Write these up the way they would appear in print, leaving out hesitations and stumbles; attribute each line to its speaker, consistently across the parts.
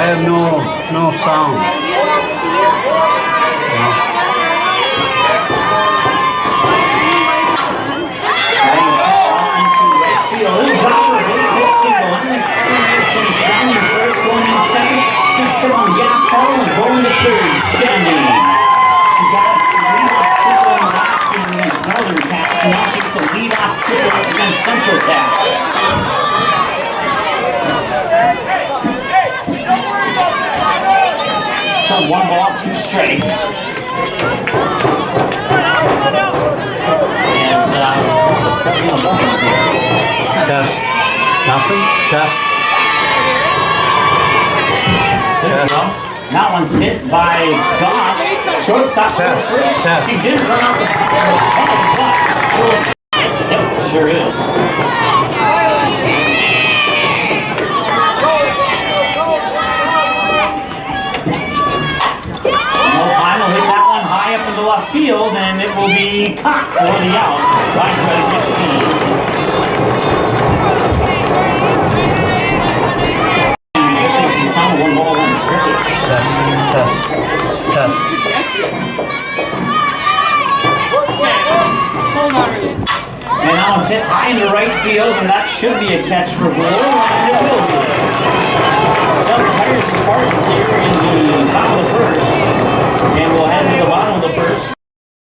Speaker 1: have no sound.
Speaker 2: Do you have any seeds?
Speaker 3: He's down in first, going in second. He's going to step on the gas pedal and go into third, standing. She got a lead-off triple in the last game against Northern Cats, and now she gets a lead-off triple against Central Cats. So 1 ball, 2 strikes. And
Speaker 1: Test. Nothing? Test.
Speaker 3: there we go. That one's hit by Goff. Shortstop.
Speaker 1: Test.
Speaker 3: She didn't run out the Yep, sure is. Up in the left field, and it will be caught for the out by Mickelson. He's found 1 ball, 1 strike.
Speaker 1: Test.
Speaker 3: And now it's hit high into right field, and that should be a catch for goal, and it will be. That retires the Spartans here in the top of the first. And we'll head to the bottom of the first.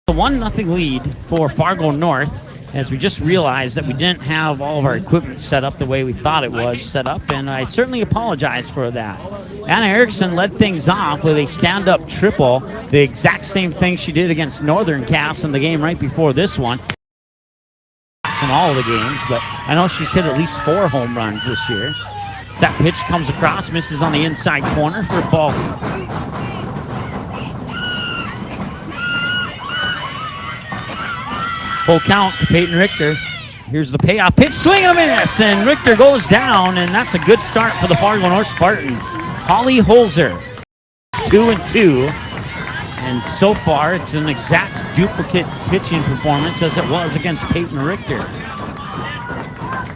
Speaker 3: A 1-0 lead for Fargo North, as we just realized that we didn't have all of our equipment set up the way we thought it was set up, and I certainly apologize for that. Anna Erickson led things off with a stand-up triple, the exact same thing she did against Northern Cass in the game right before this one. In all of the games, but I know she's hit at least 4 home runs this year. That pitch comes across, misses on the inside corner for a ball. Full count to Peyton Richter. Here's the payoff pitch, swing and a miss, and Richter goes down, and that's a good start for the Fargo North Spartans. Holly Holzer, 2-2, and so far it's an exact duplicate pitching performance as it was against Peyton Richter.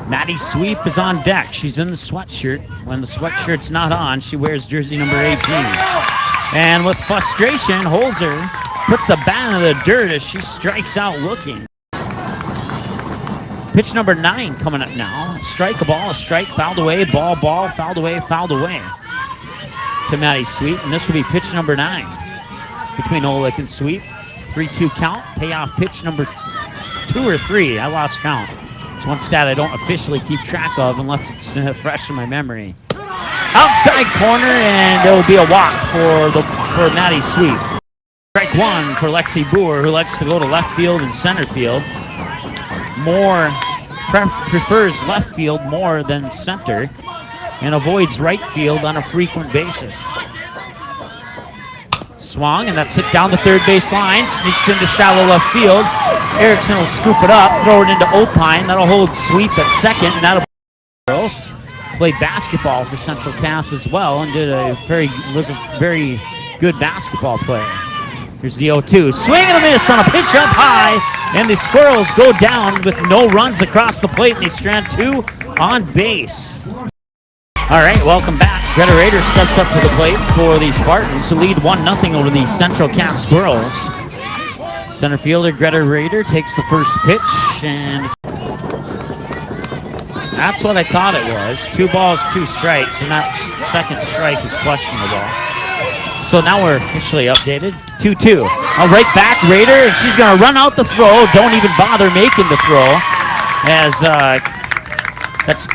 Speaker 3: Maddie Sweep is on deck. She's in the sweatshirt. When the sweatshirt's not on, she wears jersey number 18. And with frustration, Holzer puts the bat in the dirt as she strikes out looking. Pitch number 9 coming up now. Strike, a ball, a strike, fouled away, ball, fouled away, to Maddie Sweet. And this will be pitch number 9 between Olick and Sweet. 3-2 count, payoff pitch number 2 or 3. I lost count. It's one stat I don't officially keep track of unless it's fresh in my memory. Outside corner, and there will be a walk for Maddie Sweet. Strike 1 for Lexi Boer, who likes to go to left field and center field. Prefers left field more than center, and avoids right field on a frequent basis. Swung, and that's hit down the third base line, sneaks into shallow left field. Erickson will scoop it up, throw it into Opine. That'll hold Sweep at second, and that'll Girls played basketball for Central Cass as well, and was a very good basketball player. Here's the 0-2. Swing and a miss on a pitch up high, and the Squirrels go down with no runs across the plate, and they strand 2 on base. All right, welcome back. Greta Rader steps up to the plate for the Spartans, who lead 1-0 over the Central Cass Squirrels. Center fielder Greta Rader takes the first pitch, and that's what I thought it was. 2 balls, 2 strikes, and that second strike is questionable. So now we're officially updated. 2-2. Right back, Rader, and she's going to run out the throw. Don't even bother making the throw, as that's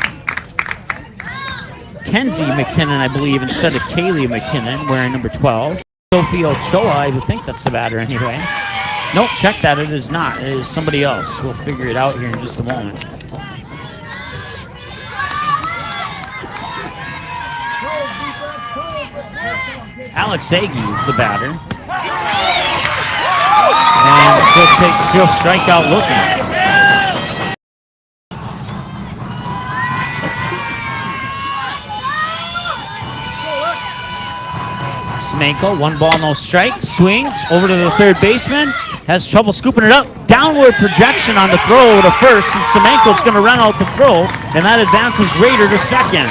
Speaker 3: Kenzie McKinnon, I believe, instead of Kaylee McKinnon, wearing number 12. Sophie Ochoa, I would think that's the batter anyway. Nope, check that. It is not. It is somebody else. We'll figure it out here in just a moment. Alex Agee is the batter. And she'll strike out looking. Semenko, 1 ball, no strike. Swings over to the third baseman. Has trouble scooping it up. Downward projection on the throw to first, and Semenko's going to run out the throw, and that advances Rader to second.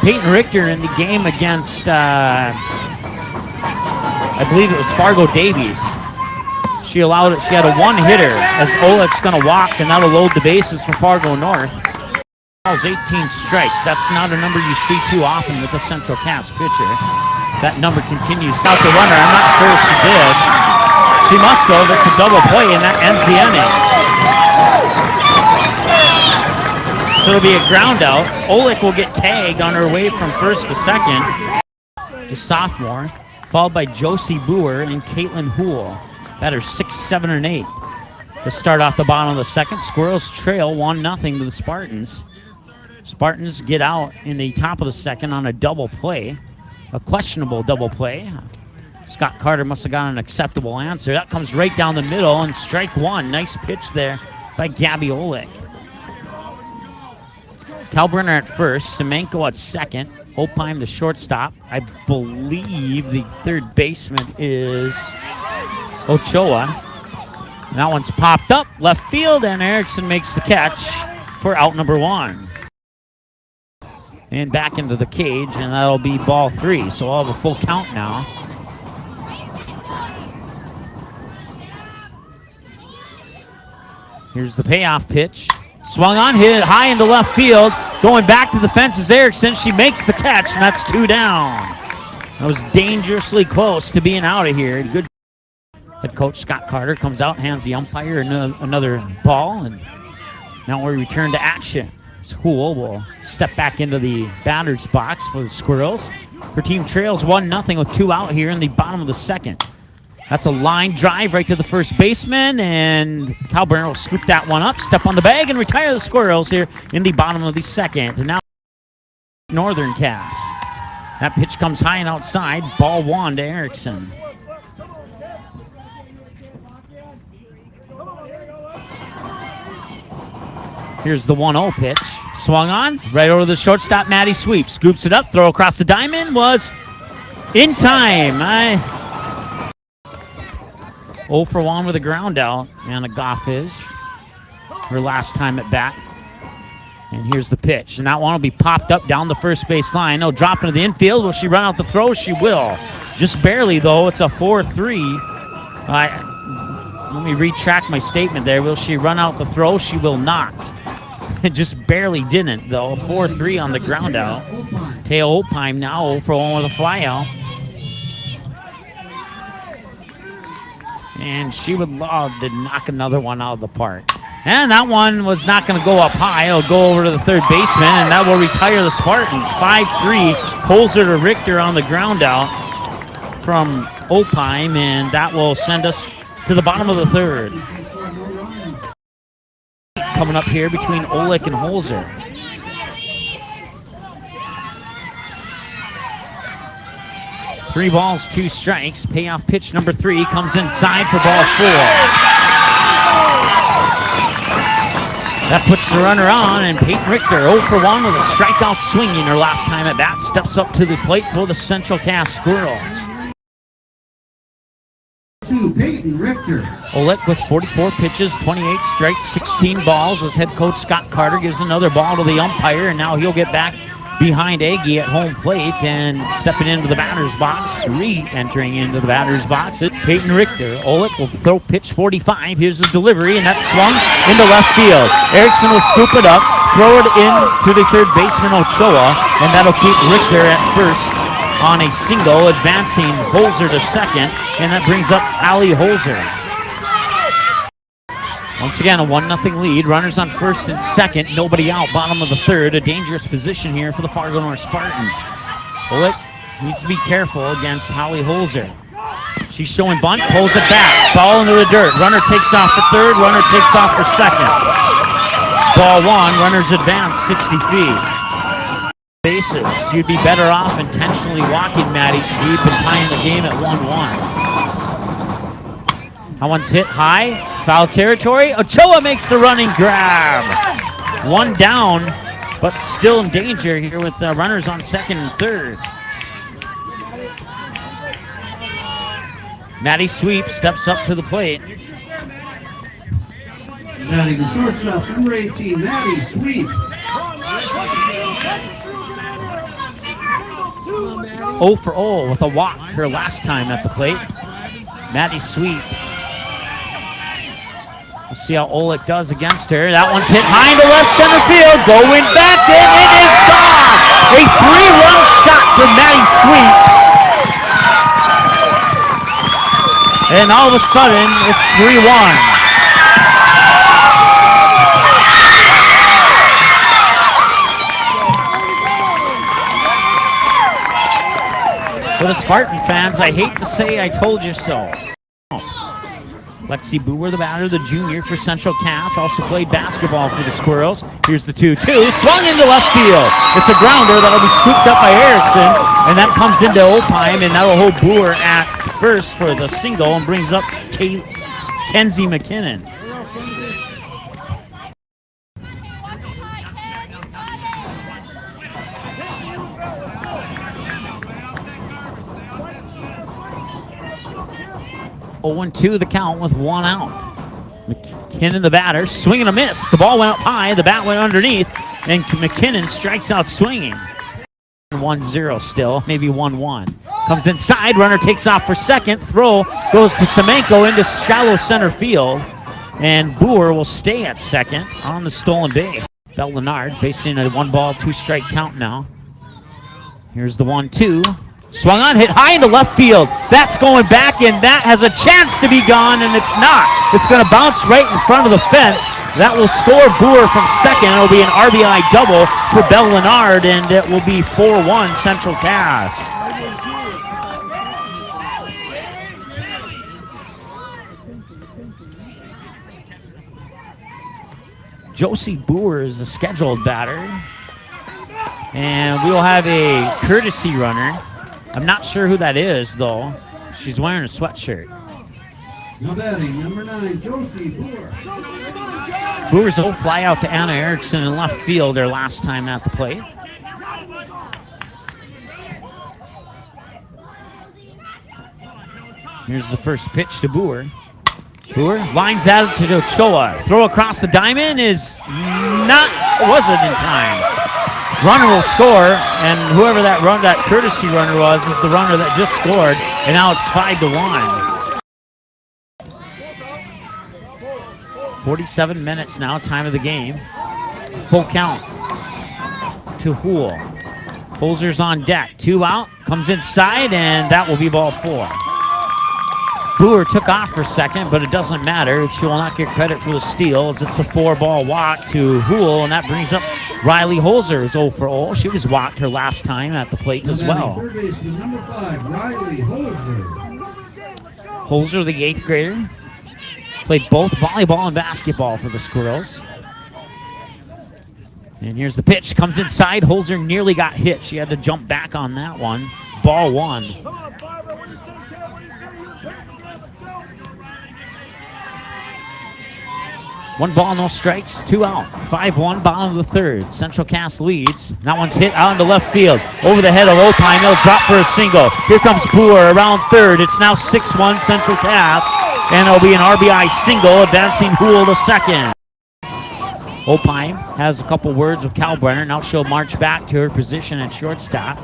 Speaker 3: Peyton Richter in the game against, I believe it was Fargo Davies. She allowed it. She had a one-hitter as Oleg's going to walk, and that'll load the bases for Fargo North. 18 strikes. That's not a number you see too often with a Central Cass pitcher. That number continues out the runner. I'm not sure if she did. She must have. It's a double play, and that ends the inning. So it'll be a ground out. Oleg will get tagged on her way from first to second. The sophomore, followed by Josie Boer and Caitlin Houle. Batters 6, 7, and 8. To start off the bottom of the second, Squirrels trail 1-0 to the Spartans. Spartans get out in the top of the second on a double play, a questionable double play. Scott Carter must have got an acceptable answer. That comes right down the middle, and strike one. Nice pitch there by Gabby Oleg. Kalbrenner at first, Semenko at second, Opheim the shortstop. I believe the third baseman is Ochoa. And that one's popped up left field, and Erickson makes the catch for out number 1. And back into the cage, and that'll be ball 3. So I'll have a full count now. Here's the payoff pitch. Swung on, hit it high into left field. Going back to the fence is Erickson. She makes the catch, and that's 2 down. That was dangerously close to being out of here. Good. Head coach Scott Carter comes out, hands the umpire another ball, and now we return to action. Houle will step back into the batter's box for the Squirrels. Her team trails 1-0 with 2 out here in the bottom of the second. That's a line drive right to the first baseman, and Kalbrenner will scoop that one up, step on the bag, and retire the Squirrels here in the bottom of the second. And now Northern Cass. That pitch comes high and outside. Ball 1 to Erickson. Here's the 1-0 pitch. Swung on, right over the shortstop, Maddie Sweep. Scoops it up, throw across the diamond, was in time. 0 for 1 with a ground out. Anna Goff is her last time at bat. And here's the pitch. And that one will be popped up down the first base line. No, drop into the infield. Will she run out the throw? She will. Just barely, though. It's a 4-3. Let me retract my statement there. Will she run out the throw? She will not. It just barely didn't, though. 4-3 on the ground out. Teo Opheim now 0 for 1 with a fly out. And she would love to knock another one out of the park. And that one was not going to go up high. It'll go over to the third baseman, and that will retire the Spartans. 5-3, Holzer to Richter on the ground out from Opheim, and that will send us to the bottom of the third. Coming up here between Oleg and Holzer. Three balls, 2 strikes. Payoff pitch number 3 comes inside for ball 4. That puts the runner on, and Peyton Richter 0 for 1 with a strikeout swinging her last time at bat. Steps up to the plate for the Central Cass Squirrels.
Speaker 2: To Peyton Richter.
Speaker 3: Oleg with 44 pitches, 28 strikes, 16 balls as head coach Scott Carter gives another ball to the umpire, and now he'll get back behind Aggie at home plate and stepping into the batter's box, re-entering into the batter's box at Peyton Richter. Oleg will throw pitch 45. Here's his delivery, and that's swung into left field. Erickson will scoop it up, throw it in to the third baseman Ochoa, and that'll keep Richter at first on a single, advancing Holzer to second, and that brings up Allie Holzer. Once again, a 1-0 lead. Runners on first and second, nobody out. Bottom of the third, a dangerous position here for the Fargo North Spartans. Oleg needs to be careful against Holly Holzer. She's showing bunt, pulls it back, ball into the dirt. Runner takes off for third, runner takes off for second. Ball 1, runners advance 60 feet. Bases. You'd be better off intentionally walking Maddie Sweep and tying the game at 1-1. That one's hit high, foul territory. Ochoa makes the running grab. 1 down, but still in danger here with the runners on second and third. Maddie Sweep steps up to the plate.
Speaker 2: Batting the shortstop, number 18, Maddie Sweep.
Speaker 3: 0 for 0 with a walk her last time at the plate. Maddie Sweet. We'll see how Olick does against her. That one's hit high into left center field. Going back in. It is gone. A 3-run shot for Maddie Sweet. And all of a sudden, it's 3-1. For the Spartan fans, I hate to say I told you so. Lexi Booher, the batter, the junior for Central Cass, also played basketball for the Squirrels. Here's the 2-2, swung into left field. It's a grounder that'll be scooped up by Erickson, and that comes into Opheim, and that'll hold Booher at first for the single and brings up Kenzie McKinnon. Oh, 0-2 the count with 1 out. McKinnon, the batter, swinging a miss. The ball went up high, the bat went underneath, and McKinnon strikes out swinging. 1-0 still, maybe 1-1. Comes inside, runner takes off for second. Throw goes to Semenko into shallow center field, and Booher will stay at second on the stolen base. Bell Leonard facing a 1-ball, 2-strike count now. Here's the 1-2. Swung on, hit high into left field. That's going back, and that has a chance to be gone, and it's not. It's going to bounce right in front of the fence. That will score Booher from second. It'll be an RBI double for Bell Leonard, and it will be 4-1 Central Cass. Josie Booher is the scheduled batter, and we will have a courtesy runner. I'm not sure who that is, though. She's wearing a sweatshirt.
Speaker 2: Now batting, number 9, Josie Booher.
Speaker 3: Booher's will fly out to Anna Erickson in left field their last time at the plate. Here's the first pitch to Booher. Booher lines out to Ochoa. Throw across the diamond wasn't in time. Runner will score, and whoever that courtesy runner was is the runner that just scored, and now it's 5-1. 47 minutes now, time of the game. Full count to Hool. Holzer's on deck, 2 out, comes inside, and that will be ball 4. Booher took off for second, but it doesn't matter. She will not get credit for the steal as it's a 4-ball walk to Hool, and that brings up Riley Holzer, who's 0 for 0. She was walked her last time at the plate as well.
Speaker 2: Third baseman, number 5, Riley Holzer.
Speaker 3: Holzer, the 8th grader, played both volleyball and basketball for the Squirrels. And here's the pitch, comes inside. Holzer nearly got hit. She had to jump back on that one. Ball 1. One ball, no strikes, 2 out. 5-1, bottom of the third. Central Cass leads. That one's hit out into left field. Over the head of Opheim. It'll drop for a single. Here comes Booher around third. It's now 6-1 Central Cass. And it'll be an RBI single, advancing Hool to second. Opheim has a couple words with Kalbrenner. Now she'll march back to her position at shortstop.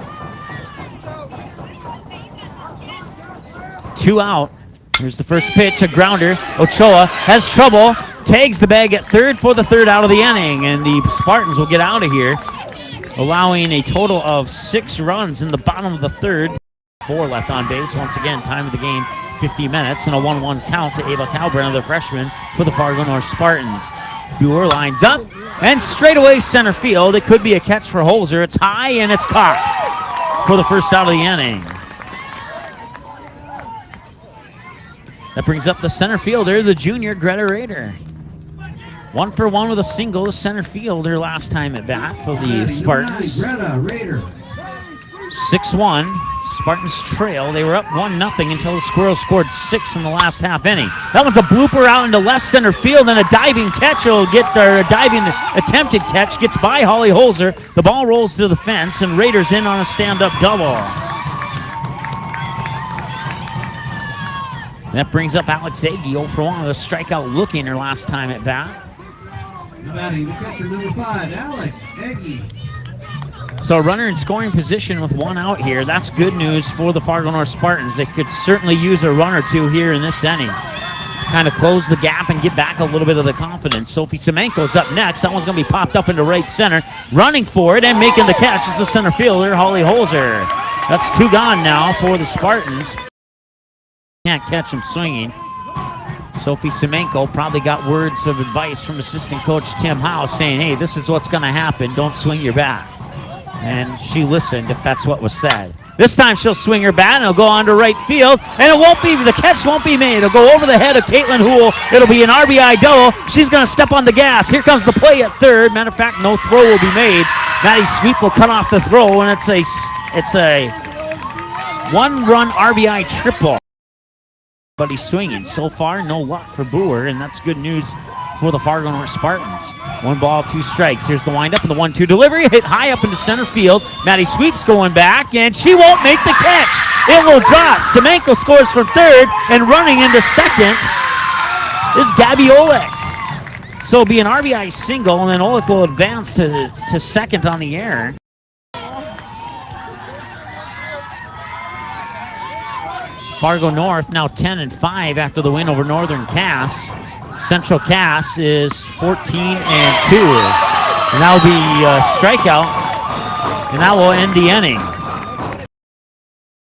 Speaker 3: 2 out. Here's the first pitch, a grounder. Ochoa has trouble. Tags the bag at third for the third out of the inning, and the Spartans will get out of here, allowing a total of 6 runs in the bottom of the third. 4 left on base. Once again, time of the game, 50 minutes, and a 1-1 count to Ava Kalbrenner, the freshman, for the Fargo North Spartans. Booher lines up, and straight away center field. It could be a catch for Holzer. It's high, and it's caught for the first out of the inning. That brings up the center fielder, the junior Greta Rader. 1 for 1 with a single, the center fielder last time at bat for the Spartans.
Speaker 2: Greta Rader.
Speaker 3: 6-1, Spartans trail. They were up 1-0 until the Squirrels scored 6 in the last half inning. That one's a blooper out into left center field, and a diving catch will get, or a diving attempted catch gets by Holly Holzer. The ball rolls to the fence, and Raiders in on a stand-up double. That brings up Alex Agee, 0 for 1 with a strikeout looking her last time at bat.
Speaker 2: Now batting the catcher, number 5, Alex Agee.
Speaker 3: So a runner in scoring position with one out here. That's good news for the Fargo North Spartans. They could certainly use a run or two here in this inning. Kind of close the gap and get back a little bit of the confidence. Sophie Semenko's up next. That one's going to be popped up into right center. Running for it and making the catch is the center fielder, Holly Holzer. That's two gone now for the Spartans. Can't catch him swinging. Sophie Semenko probably got words of advice from assistant coach Tim House saying, hey, this is what's going to happen. Don't swing your bat. And she listened if that's what was said. This time she'll swing her bat and it'll go on to right field. And the catch won't be made. It'll go over the head of Caitlin Houle. It'll be an RBI double. She's going to step on the gas. Here comes the play at third. Matter of fact, no throw will be made. Maddie Sweep will cut off the throw, and it's a one-run RBI triple. But he's swinging. So far, no luck for Boer, and that's good news for the Fargo North Spartans. 1 ball, 2 strikes. Here's the windup and the 1-2 delivery. Hit high up into center field. Maddie Sweep's going back, and she won't make the catch. It will drop. Semenko scores from third, and running into second is Gabby Olek. So it'll be an RBI single, and then Olek will advance to second on the air. Fargo North now 10-5 after the win over Northern Cass. Central Cass is 14-2. And that will be a strikeout, and that will end the inning.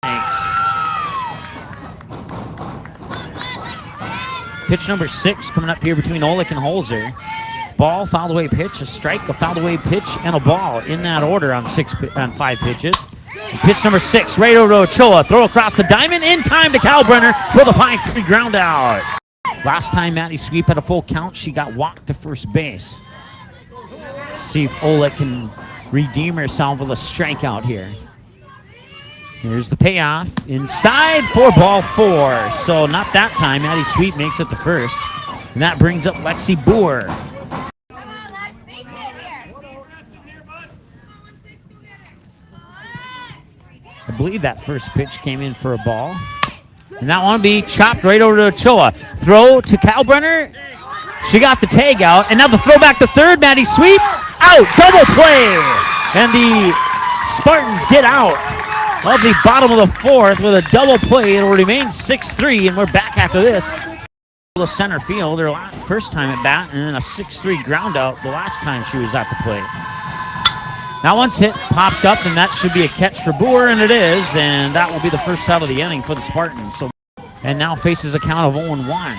Speaker 3: Thanks. Pitch number 6 coming up here between Olek and Holzer. Ball, fouled away pitch, a strike, a fouled away pitch, and a ball in that order on 5 pitches. Pitch number 6, right over to Ochoa. Throw across the diamond in time to Kalbrenner for the 5-3 ground out. Last time Maddie Sweep had a full count, she got walked to first base. See if Olek can redeem herself with a strikeout here. Here's the payoff. Inside for ball 4. So not that time. Maddie Sweep makes it to first. And that brings up Lexi Boer. I believe that first pitch came in for a ball. And that one will be chopped right over to Ochoa. Throw to Kalbrenner. She got the tag out. And now the throw back to third. Maddie Sweep. Out. Double play. And the Spartans get out of the bottom of the 4th with a double play. It'll remain 6-3. And we're back after this. The center field, her first time at bat. And then a 6-3 ground out the last time she was at the plate. That one's hit, popped up, and that should be a catch for Boer, and it is, and that will be the first out of the inning for the Spartans. So, and now faces a count of 0-1.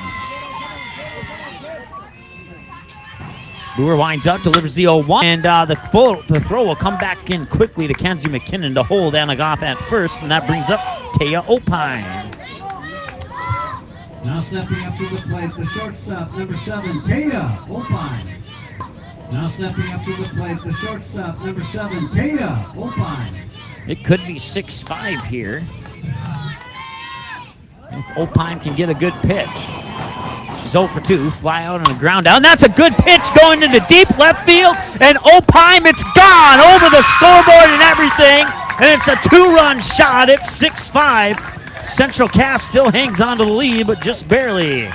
Speaker 3: Boer winds up, delivers the 0-1, and the throw will come back in quickly to Kenzie McKinnon to hold Anna Goff at first, and that brings up Taya Opine.
Speaker 2: Now stepping up to the plate, the shortstop, number 7, Taya Opine. Now stepping up to the plate, the shortstop, number 7, Taya Opine.
Speaker 3: It could be 6-5 here. If Opine can get a good pitch. She's 0 for 2, fly out on a ground out. And that's a good pitch going into deep left field. And Opine, it's gone over the scoreboard and everything. And it's a 2-run shot. It's 6-5. Central Cass still hangs on to the lead, but just barely.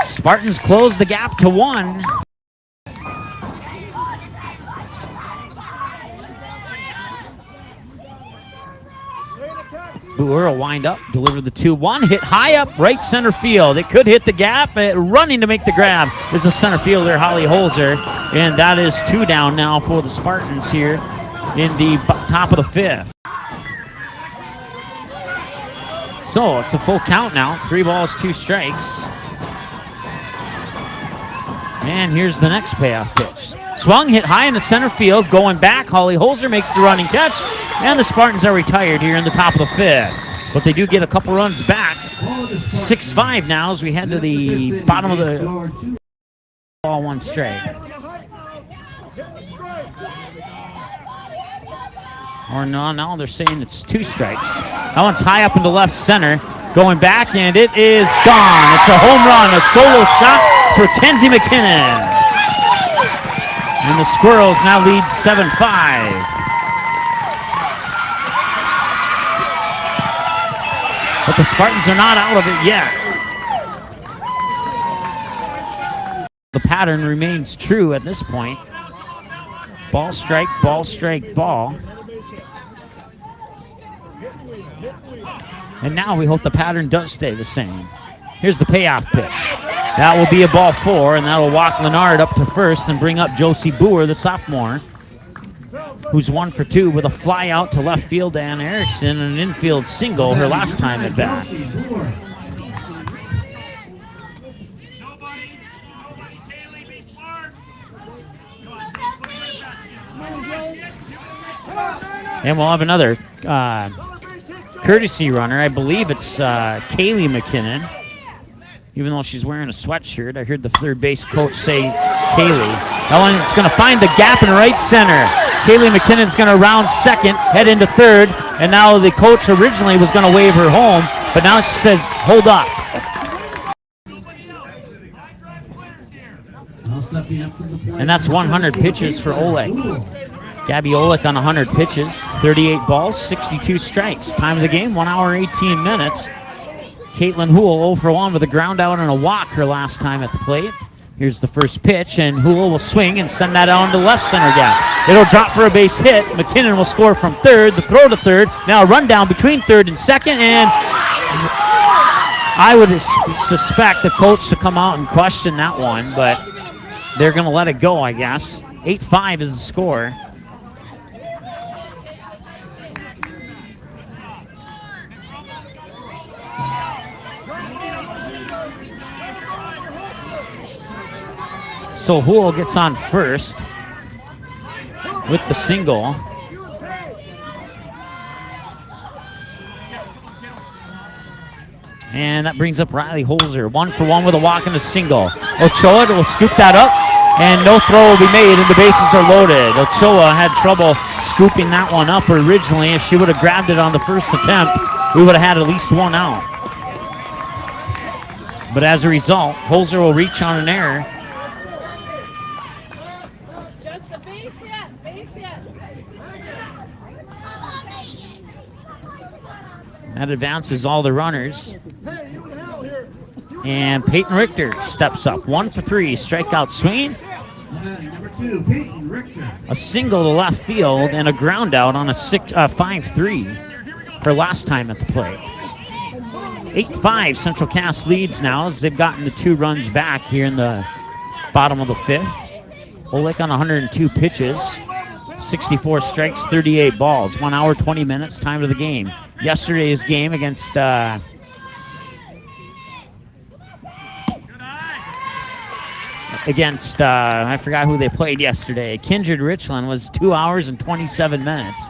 Speaker 3: Spartans close the gap to 1. Boer will wind up, deliver the 2-1, hit high up right center field. It could hit the gap, running to make the grab is the center fielder, Holly Holzer, and that is 2 down now for the Spartans here in the top of the 5th. So it's a full count now, 3 balls, 2 strikes. And here's the next payoff pitch. Swung, hit high in the center field, going back. Holly Holzer makes the running catch, and the Spartans are retired here in the top of the 5th. But they do get a couple runs back. 6-5 now as we head to the bottom of the ball, 1 straight. Or no, they're saying it's 2 strikes. That one's high up into left center, going back, and it is gone. It's a home run, a solo shot for Kenzie McKinnon. And the Squirrels now lead 7-5. But the Spartans are not out of it yet. The pattern remains true at this point. Ball, strike, ball, strike, ball. And now we hope the pattern does stay the same. Here's the payoff pitch. That will be a ball 4, and that will walk Leonard up to first and bring up Josie Boer, the sophomore, who's 1 for 2 with a fly out to left field to Ann Erickson and an infield single her last time at bat. And we'll have another courtesy runner. I believe it's Kaylee McKinnon. Even though she's wearing a sweatshirt, I heard the third base coach say Kaylee. That one is going to find the gap in right center. Kaylee McKinnon's going to round second, head into third, and now the coach originally was going to wave her home, but now she says, hold up. And that's 100 pitches for Oleg. Gabby Oleg on 100 pitches, 38 balls, 62 strikes. Time of the game, 1 hour, 18 minutes. Caitlin Houle 0 for 1 with a ground out and a walk her last time at the plate. Here's the first pitch, and Houle will swing and send that on to left center gap. It'll drop for a base hit. McKinnon will score from third. The throw to third. Now a run down between third and second, and I would suspect the coach to come out and question that one, but they're going to let it go, I guess. 8-5 is the score. So Houle gets on first with the single. And that brings up Riley Holzer. 1 for 1 with a walk and a single. Ochoa will scoop that up, and no throw will be made, and the bases are loaded. Ochoa had trouble scooping that one up originally. If she would have grabbed it on the first attempt, we would have had at least 1 out. But as a result, Holzer will reach on an error. That advances all the runners. And Peyton Richter steps up. 1 for 3, strikeout swing.
Speaker 2: Number 2, Peyton Richter.
Speaker 3: A single to left field and a ground out on a 5-3. Her last time at the plate. 8-5, Central Cass leads now as they've gotten the 2 runs back here in the bottom of the 5th. Oleg on 102 pitches. 64 strikes, 38 balls. 1 hour, 20 minutes, time of the game. Yesterday's game against I forgot who they played yesterday. Kindred Richland was 2 hours and 27 minutes.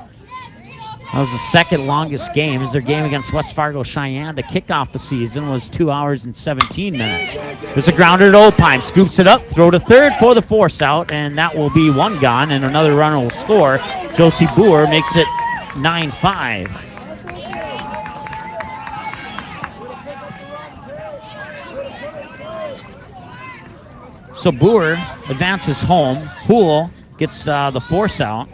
Speaker 3: That was the second longest game. It was their game against West Fargo Cheyenne to kick off the season was 2 hours and 17 minutes. There's a grounder to Opine, scoops it up, throw to third for the force out, and that will be 1 gone, and another runner will score. Josie Boer makes it 9-5. So Boer advances home. Houle gets the force out.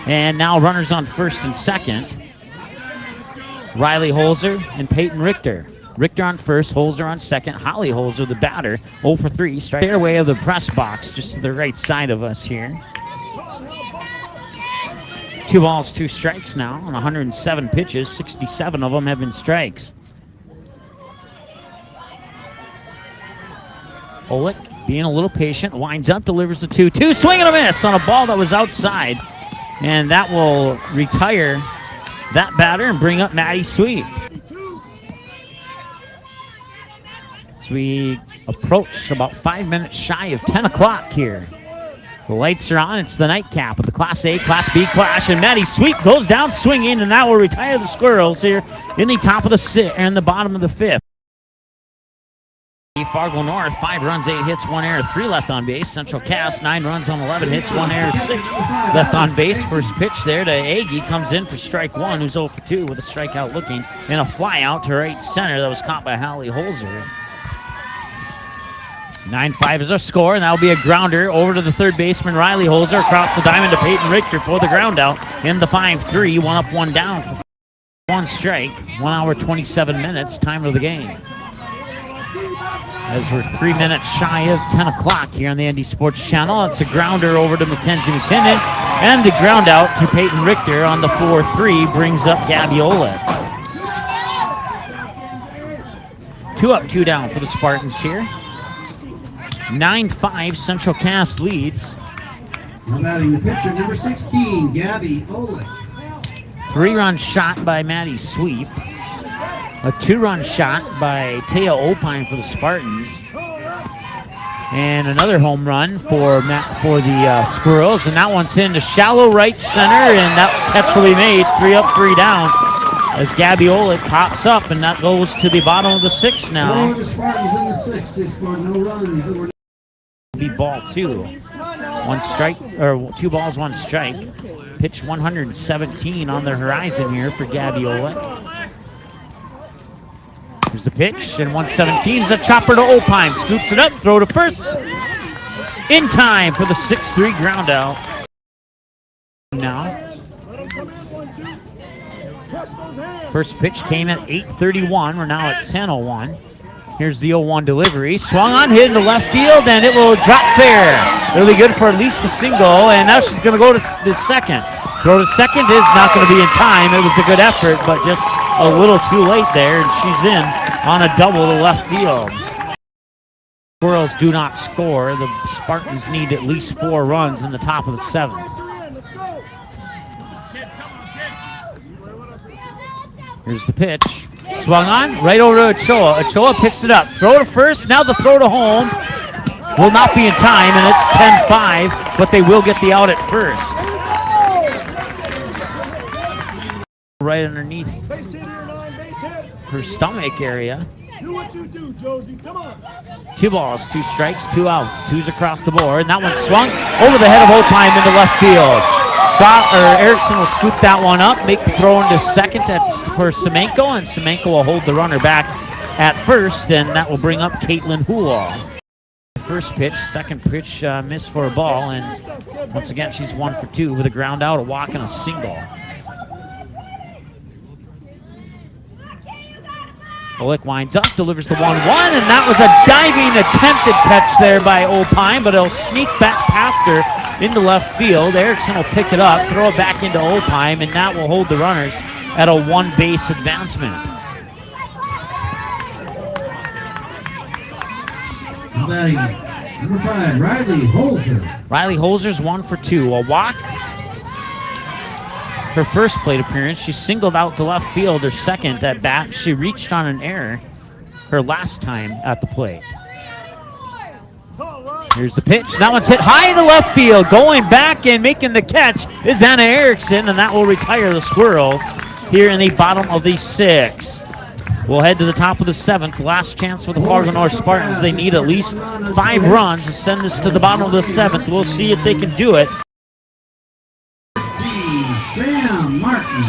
Speaker 3: And now runners on first and second. Riley Holzer and Peyton Richter. Richter on first, Holzer on second. Holly Holzer, the batter, 0 for 3. Strike fairway of the press box, just to the right side of us here. 2 balls, 2 strikes now on 107 pitches. 67 of them have been strikes. Oleg being a little patient, winds up, delivers the 2-2. Swing and a miss on a ball that was outside. And that will retire that batter and bring up Maddie Sweet. As we approach about 5 minutes shy of 10 o'clock here. The lights are on. It's the nightcap of the Class A, Class B clash. And Maddie Sweet goes down swinging, and that will retire the Squirrels here in the top of the and the bottom of the 5th. Fargo North, 5 runs, 8 hits, 1 error, 3 left on base. Central Cass, 9 runs on 11 hits, 1 error, 6 left on base. First pitch there to Agee comes in for strike 1, who's 0 for 2 with a strikeout looking, and a fly out to right center that was caught by Holly Holzer. 9-5 is our score, and that'll be a grounder over to the third baseman, Riley Holzer, across the diamond to Peyton Richter for the ground out in the 5-3. 1 up, 1 down for 1 strike. 1 hour, 27 minutes, time of the game. As we're 3 minutes shy of 10 o'clock here on the ND Sports Channel. It's a grounder over to Mackenzie McKinnon, and the ground out to Peyton Richter on the 4-3 brings up Gabby Olek. 2 up, 2 down for the Spartans here. 9-5, Central Cass leads.
Speaker 2: Now batting the pitcher, number 16, Gabby Olek.
Speaker 3: 3-run shot by Maddie Sweep. A 2-run shot by Taya Opine for the Spartans. And another home run for the Squirrels. And that one's into shallow right center, and that catch will be made. 3 up, 3 down. As Gabby Olek pops up, and that goes to the bottom of the 6th now.
Speaker 2: The Spartans in the 6th. They scored no runs. There were
Speaker 3: Be ball 2. 1 strike, or 2 balls, 1 strike. Pitch 117 on the horizon here for Gabby Olek. Here's the pitch, and 117 is a chopper to Opine. Scoops it up, throw to first. In time for the 6-3 ground out. Now. First pitch came at 8:31. We're now at 10:01. Here's the 0-1 delivery. Swung on, hit into left field, and it will drop fair. It'll be good for at least a single, and now she's going to go to the second. Throw to second is not going to be in time. It was a good effort, but just a little too late there, and she's in on a double to left field. Squirrels do not score. The Spartans need at least 4 runs in the top of the 7th. Here's the pitch. Swung on, right over to Ochoa. Ochoa picks it up. Throw to first, now the throw to home. Will not be in time, and it's 10-5, but they will get the out at first. Right underneath her stomach area.
Speaker 4: Do what you do, Josie. Come on.
Speaker 3: 2 balls, 2 strikes, 2 outs. 2's across the board, and that one swung over the head of Opine into left field. Erickson will scoop that one up, make the throw into second. That's for Semenko, and Semenko will hold the runner back at first, and that will bring up Caitlin Hulal. First pitch, second pitch missed for a ball, and once again she's 1 for 2 with a ground out, a walk, and a single. Olek winds up, delivers the 1-1, and that was a diving attempted catch there by Opine, but it'll sneak back past her into left field. Erickson will pick it up, throw it back into Opine, and that will hold the runners at a 1-base advancement.
Speaker 2: batting number 5, Riley Holzer.
Speaker 3: Riley Holzer's 1 for 2, a walk. Her first plate appearance, she singled out to left field. Her second at bat, she reached on an error her last time at the plate. Here's the pitch. That one's hit high to left field. Going back and making the catch is Anna Erickson, and that will retire the Squirrels here in the bottom of the 6th. We'll head to the top of the 7th. Last chance for the Fargo North Spartans. They need at least 5 runs to send this to the bottom of the 7th. We'll see if they can do it.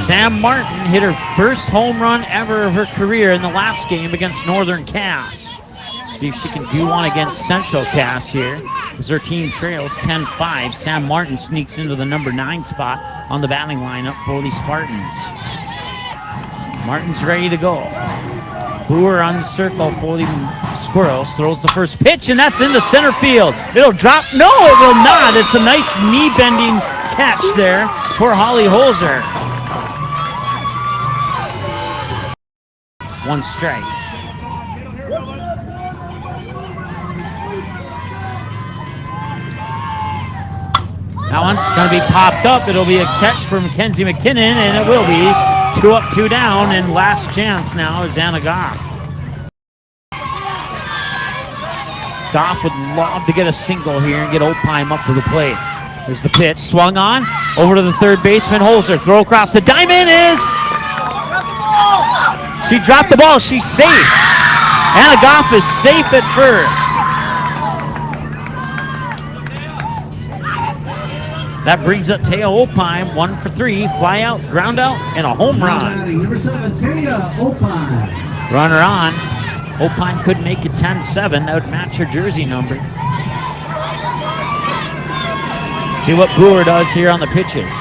Speaker 3: Sam Martin hit her first home run ever of her career in the last game against Northern Cass. See if she can do one against Central Cass here as her team trails 10-5. Sam Martin sneaks into the number 9 spot on the batting lineup for the Spartans. Martin's ready to go. Brewer on the circle for the Squirrels. Throws the first pitch, and that's into center field. It'll drop. No, it will not. It's a nice knee-bending catch there for Holly Holzer. 1 strike. That one's going to be popped up. It'll be a catch from Mackenzie McKinnon, and it will be 2 up, 2 down, and last chance now is Anna Goff. Goff would love to get a single here and get Opine up to the plate. There's the pitch, swung on, over to the third baseman, Holzer. Throw across the diamond is... She dropped the ball, she's safe. Anna Goff is safe at first. That brings up Taya Opine, 1 for 3, fly out, ground out, and a home run.
Speaker 2: Number 7, Taya Opine.
Speaker 3: Runner on Opine could make it 10-7. That would match her jersey number. See what Brewer does here on the pitches.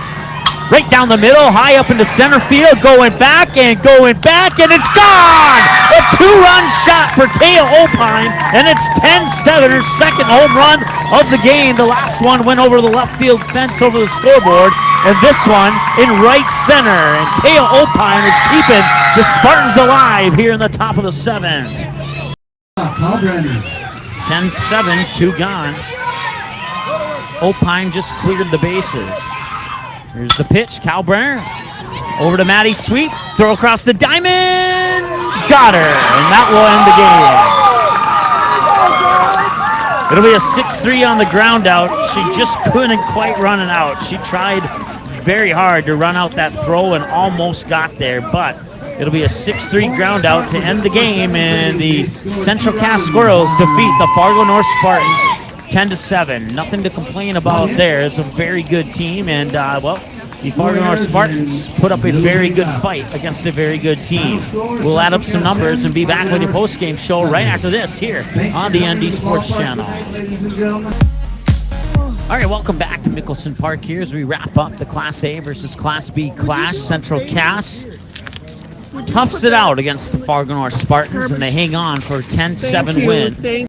Speaker 3: Right down the middle, high up into center field, going back, and it's gone! A two-run shot for Taya Opine, and it's 10-7, her second home run of the game. The last one went over the left field fence over the scoreboard, and this one in right center. And Taya Opine is keeping the Spartans alive here in the top of the seventh. 10-7, two gone. Opine just cleared the bases. Here's the pitch, Kalbrenner. Over to Maddie Sweet, throw across the diamond, got her, and that will end the game. It'll be a 6-3 on the ground out. She just couldn't quite run it out. She tried very hard to run out that throw and almost got there, but it'll be a 6-3 ground out to end the game, and the Central Cass Squirrels defeat the Fargo North Spartans 10-7. Nothing to complain about there. It's a very good team, and well, the Fargo North Spartans put up a very good fight against a very good team. We'll add up some numbers and be back with your post-game show right after this here on the ND Sports Channel. All right, welcome back to Mickelson Park here as we wrap up the Class A versus Class B clash. Central Cass toughs it out against the Fargo North Spartans, and they hang on for a 10-7 win.